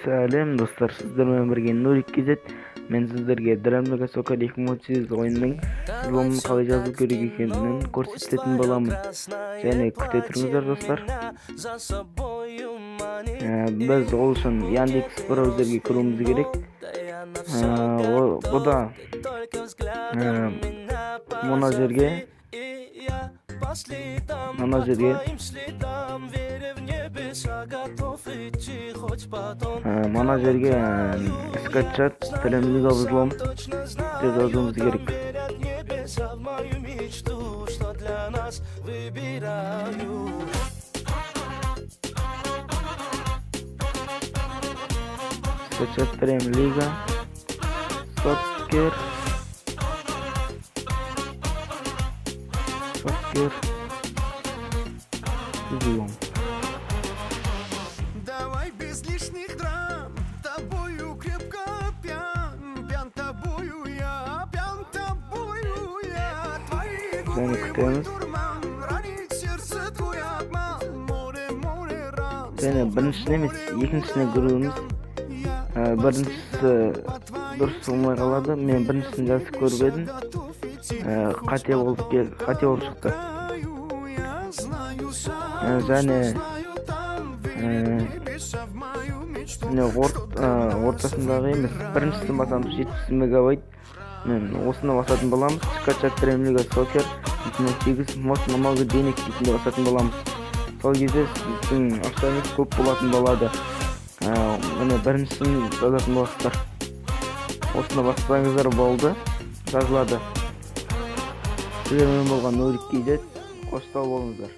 Сәлем достар, сіздермен бірге Нурик KZ. Мен сіздерге Драмлика Soccer 2018 ойынның футболын қалай жазу керек екенін көрсететін боламын. Және күте тұрыңыздар достар. Біз ол үшін Яндекс браузерге кіруіміз керек. Бұда мына жерге скачать Драмлика взлом деп жазуымыз керек. Скачать Драмлика Soccer взлом. Давай без лишних драм, тобою крепко пьян тобою я, твои губы дурман, ранит сердце твой обман, море ран. Және біріншісіне емес, екіншісіне кіруіміз. Біріншісі дұрыс болмай қалады. Мен біріншісін жазып көріп едім. Қате болып шықты. Және ортасындағы емес, біріншісін басамыз 700 мегабайт. Мен осыны басатын боламыз. Скачать Драмлика Soccer 2008 most намалғы денег дейтінде басатын боламыз. Сол кезде сіздің ақшаңыз көп болатын болады. Міне біріншісін жазатын боласыздар. Осыны бассаңыздар болды, жазылады. Сіздермен болған Нурик KZ. Қош сау болыңыздар.